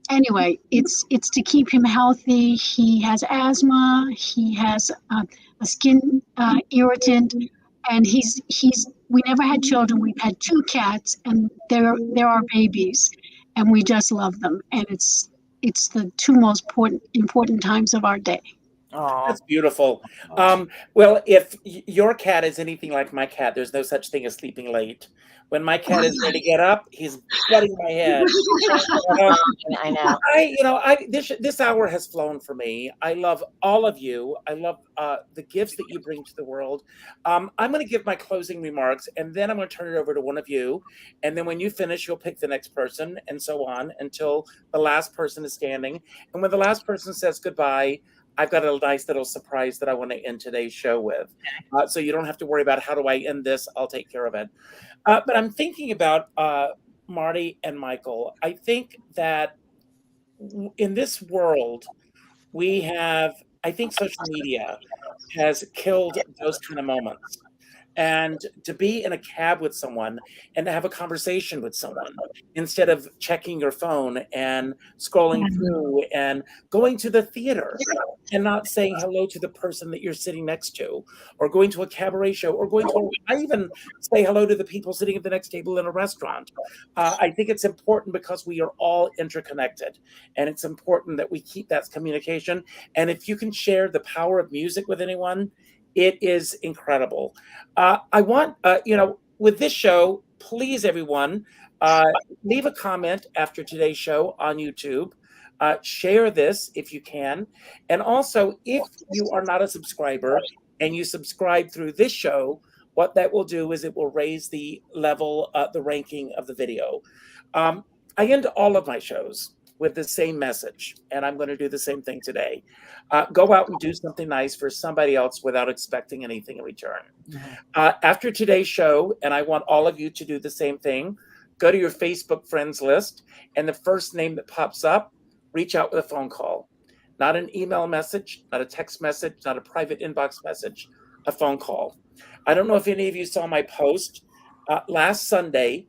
Anyway, it's to keep him healthy. He has asthma. He has a skin irritant, and we never had children. We've had 2 cats, and they're our babies, and we just love them. And it's the 2 most important times of our day. Oh, That's beautiful. Well, if your cat is anything like my cat, there's no such thing as sleeping late. When my cat is ready to get up, he's butting my head. Uh, I know. this hour has flown for me. I love all of you. I love the gifts that you bring to the world. I'm going to give my closing remarks, and then I'm going to turn it over to one of you. And then when you finish, you'll pick the next person, and so on until the last person is standing. And when the last person says goodbye, I've got a nice little surprise that I want to end today's show with. So you don't have to worry about how do I end this. I'll take care of it. But I'm thinking about Marty and Michael. I think that in this world, we have, I think social media has killed those kind of moments. And to be in a cab with someone and to have a conversation with someone instead of checking your phone and scrolling through and going to the theater and not saying hello to the person that you're sitting next to, or going to a cabaret show, or I even say hello to the people sitting at the next table in a restaurant. I think it's important because we are all interconnected, and it's important that we keep that communication. And if you can share the power of music with anyone, it is incredible. I want, with this show, please, everyone, leave a comment after today's show on YouTube. Share this if you can. And also, if you are not a subscriber and you subscribe through this show, what that will do is it will raise the level, the ranking of the video. I end all of my shows with the same message, and I'm going to do the same thing today. Go out and do something nice for somebody else without expecting anything in return. After today's show, and I want all of you to do the same thing, go to your Facebook friends list, and the first name that pops up, reach out with a phone call. Not an email message, not a text message, not a private inbox message, a phone call. I don't know if any of you saw my post. Last Sunday,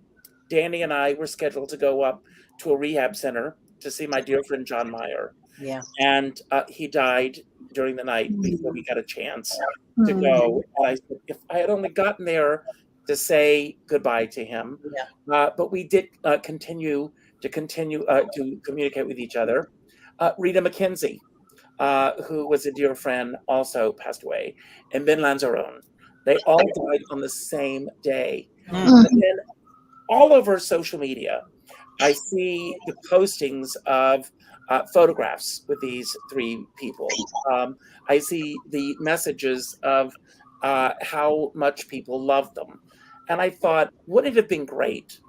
Danny and I were scheduled to go up to a rehab center to see my dear friend John Meyer. Yeah. And he died during the night before we got a chance to go. And I said, if I had only gotten there to say goodbye to him, but we did continue to communicate with each other. Rita McKenzie, who was a dear friend, also passed away, and Ben Lanzarone. They all died on the same day. And then all over social media, I see the postings of photographs with these three people. I see the messages of how much people love them. And I thought, wouldn't it have been great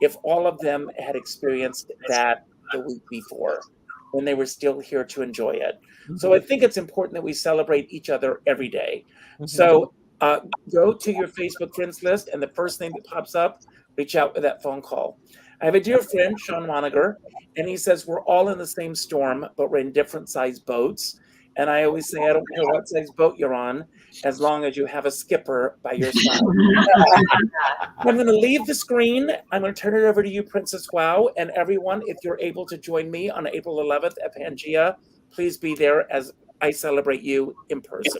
if all of them had experienced that the week before when they were still here to enjoy it? So I think it's important that we celebrate each other every day. So go to your Facebook friends list, and the first thing that pops up, reach out with that phone call. I have a dear friend, Sean Moniger, and he says we're all in the same storm, but we're in different size boats. And I always say, I don't care what size boat you're on, as long as you have a skipper by your side. I'm going to leave the screen. I'm going to turn it over to you, Princess Wow. And everyone, if you're able to join me on April 11th at Pangea, please be there as I celebrate you in person.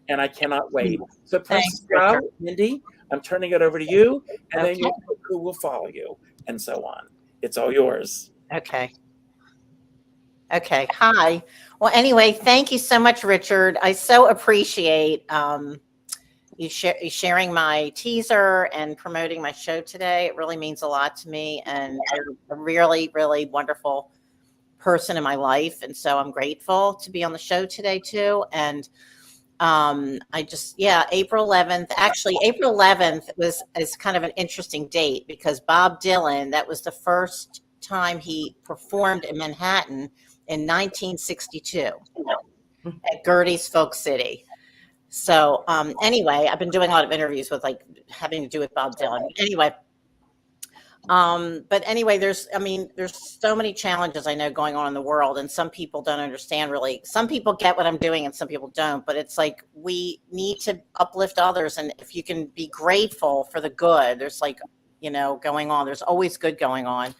And I cannot wait. So Princess Wow, Mindy, I'm turning it over to you, and then who will follow you, and so on. It's all yours. Okay. Hi. Well, anyway, thank you so much, Richard. I so appreciate you sharing my teaser and promoting my show today. It really means a lot to me, and you're a really, really wonderful person in my life. And so I'm grateful to be on the show today too. And April 11th, actually April 11th is kind of an interesting date because Bob Dylan, that was the first time he performed in Manhattan in 1962 at Gertie's Folk City. So anyway, I've been doing a lot of interviews with having to do with Bob Dylan. But anyway, there's so many challenges I know going on in the world, and some people don't understand really. Some people get what I'm doing and some people don't, but it's like we need to uplift others. And if you can be grateful for the good, there's going on, there's always good going on.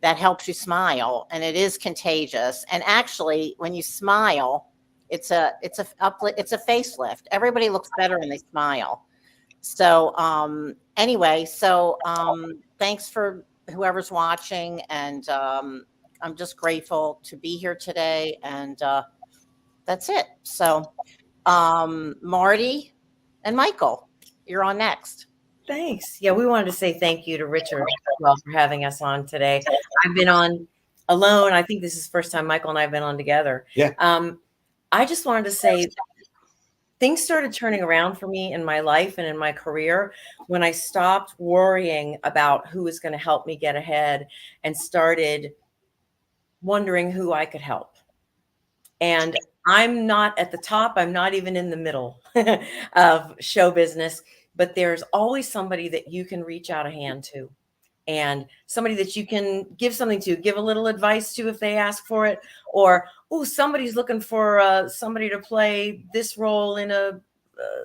That helps you smile, and it is contagious. And actually, when you smile, it's a facelift. Everybody looks better when they smile. So thanks for whoever's watching, and I'm just grateful to be here today. And that's it. So, Marty and Michael, you're on next. Thanks. Yeah, we wanted to say thank you to Richard as well for having us on today. I've been on alone. I think this is the first time Michael and I have been on together. Yeah. I just wanted to say things started turning around for me in my life and in my career when I stopped worrying about who was going to help me get ahead and started wondering who I could help. And I'm not at the top. I'm not even in the middle of show business, but there's always somebody that you can reach out a hand to, and somebody that you can give something to, give a little advice to if they ask for it, or, oh, somebody's looking for somebody to play this role in a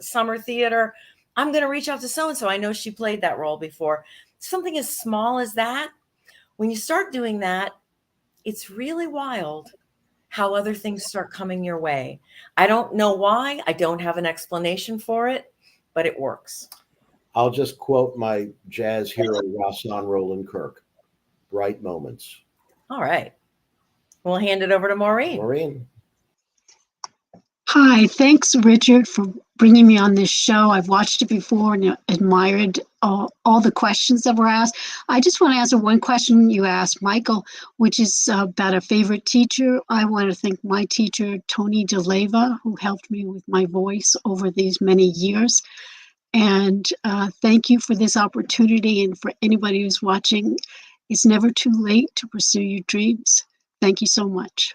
summer theater. I'm going to reach out to so-and-so. I know she played that role before. Something as small as that. When you start doing that, it's really wild how other things start coming your way. I don't know why. I don't have an explanation for it, but it works. I'll just quote my jazz hero, Rahsaan Roland Kirk. Bright moments. All right. We'll hand it over to Maureen. Maureen. Hi, thanks, Richard, for bringing me on this show. I've watched it before and admired all the questions that were asked. I just want to answer one question you asked, Michael, which is about a favorite teacher. I want to thank my teacher, Tony DeLeva, who helped me with my voice over these many years. And thank you for this opportunity. And for anybody who's watching, it's never too late to pursue your dreams. Thank you so much.